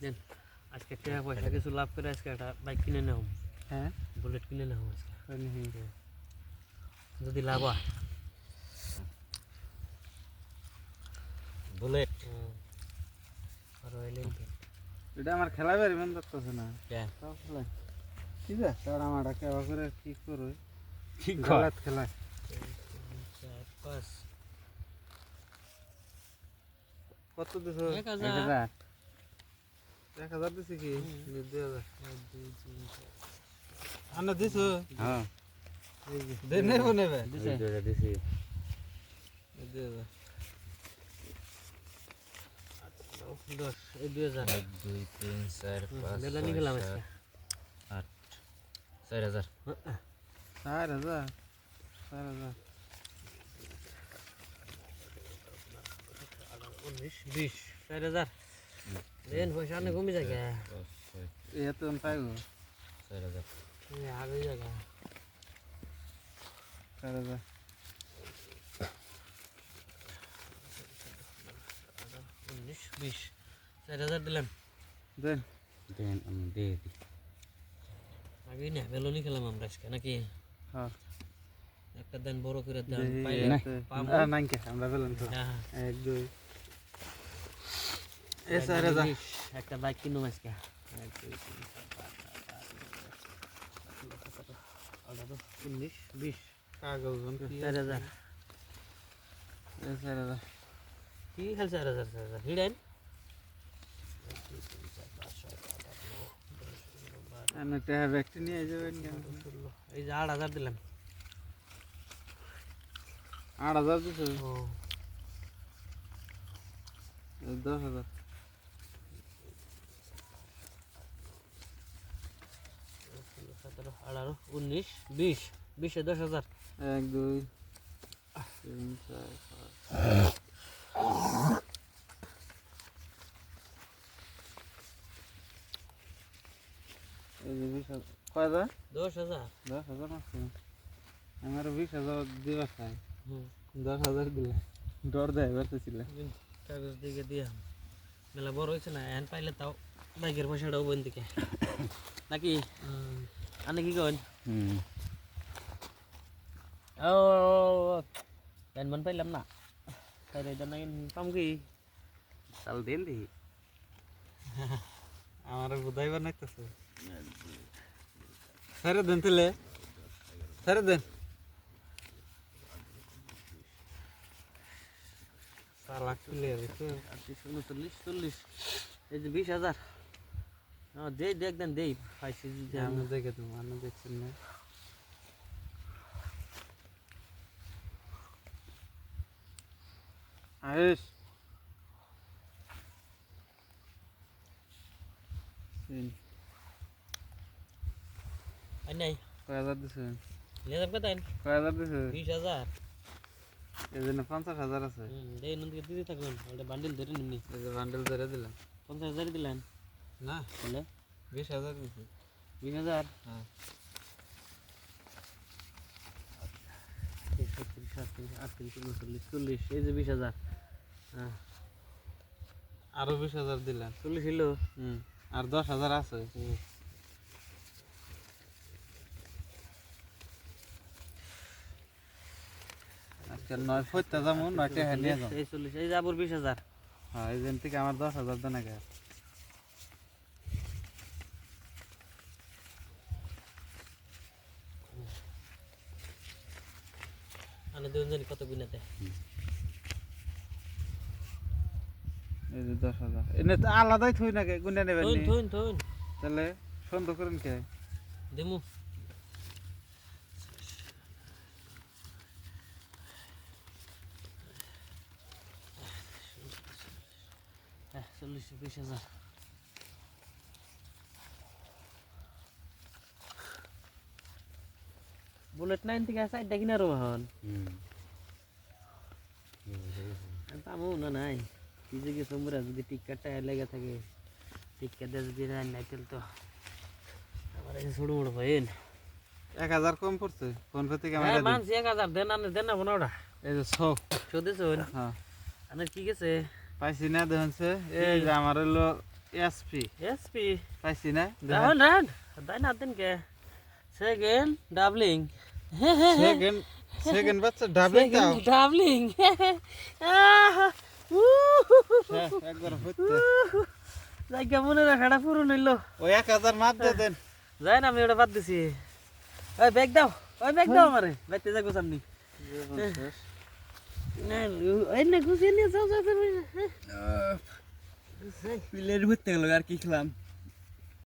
দেন আজকে টাকা পয়সা কিছু লাভ করে আজকে একটা বাইক কিনে নেব। হ্যাঁ বুলেট কিনে নেব আজকে হ্যাঁ যদি লাভ হয়। বুলেট আর রয়্যাল এনফিল্ড এটা আমার খেলা বের মন করতেছে না কে সব খেলা ঠিক আছে তারা আমাটা কেবা করে কি করে ঠিক গলাত খেলা 4 5 কত দিছো 1000 1000 দিছি কি 2000 2 3 আনা দিছো হ্যাঁ দেন নেব নেবে দিছে দিছি 2000 10 এই 2000 1 2 3 4 5 মেলা নিয়ে গেলাম আজকে 8 4000 4000 4000 19 20 4000 দেন পয়সা অনেক কমে যায় এত পাইবো 4000 আগে জায়গা 4000 19 20 4000 দিলাম দেন দেন আমি দিয়ে দিই আগে না বেলুনি খেলাম আমরা আজকে নাকি হ্যাঁ একটা দেন বড় করে দেন দেই, পাইলে না। পাবো। আর নাই কে আমরা বেলুন তো হ্যাঁ 1 2 এ 4000 একটা বাইক কিনুম আজকে 1 2 3 4 5 19 20 কাগজ বন কি 4000 এ 4000 কি খেল 4000 হিডেন আমি টাকা ব্যক্তি নিয়ে যাবেন কেন এই যে 8000 দিলাম 8000 দিছো ও 10000 17 18 19 20 20 এ 10000 1 2 3 4 5 এই যে 20000 কয়টা 10000 10,000 মাসে আমার 20,000 দিবা চাই হুম 10,000 দিলে ডর দেয় বলতেছিল কাগজ দিকে দিয়া মেলা বড় হয়েছে না এন পাইলে তাও বাইকের পয়সাটাও বোন দিকে নাকি আনে কি করেন হুম ও এন মন পাইলাম না তাই রে জানাই পাম কি চাল দেন দিই আমার বুঝাইবার নাইতেছে ছেড়ে দেন তাহলে ছেড়ে দেন সালা খুলে দিছো 39 40 এই যে 20000 দেই দেখ দেন দেই পাইছি যদি আমি দেখে তুমি আমি দেখছেন না আয়েশ আই নাই কয় হাজার দিছে লে যাব কত কয় হাজার দিছে 20000 এই জন্য 50,000 আছে দেই নন দিকে দিতে থাকুন ওটা বান্ডিল ধরে নিনি এই যে বান্ডেল ধরে দিলাম 50000 দিলেন না বলে 20,000 দিছে 20000 হ্যাঁ 40 এই যে 20000 হ্যাঁ আরো 20,000 দিলাম 40 ছিল আর 10,000 আছে আজকে 9 ফইতে যামু 9 টাকা নিয়ে যাও এই 40 এই যাবর 20000 হ্যাঁ এই দিন থেকে আমার 10,000 দেন আগে আনে দেন জানি কত গুনাতে এই যে 10,000 এনে তো আলাদাই থই না কে গুনে নেবেন থুন নি থুন থুন তাহলে সন্দেহ করেন কে দেমু হ্যাঁ 40 20000 বুলেট 9 থেকে সাইডটা কিনারো হন হুম পামু না নাই কি যে কি তোমরা যদি টিকেটটা লেগে থাকে টিকেট দিয়ে যদি নাই তেল তো আমার এই ছোট বড় ভাইন 1000 কম পড়ছে ফোন পে থেকে আমার হ্যাঁ মানছি 1000 দেন আনে দেন না ওটা এই যে 100 শোধেছুন হ্যাঁ আনে কি গেছে পাইছি না দেখছে এই যে আমার হলো এসপি এসপি পাইছি না রান রান দাই না দিন কে সেকেন্ড ডাবলিং সেকেন্ড সেকেন্ড বাচ্চা ডাবলিং দাও ডাবলিং একবার হইতে জায়গা মনে রাখাটা পূরণ হইলো ওই 1000 মাপ দিয়ে দেন যাই না আমি ওটা বাদ দিছি ওই ব্যাগ দাও আমারে বাইতে যাগো সামনে না ওই না গুছিয়ে নিয়ে যাও যাও প্লেট ভরতে গেল আর কি খেলাম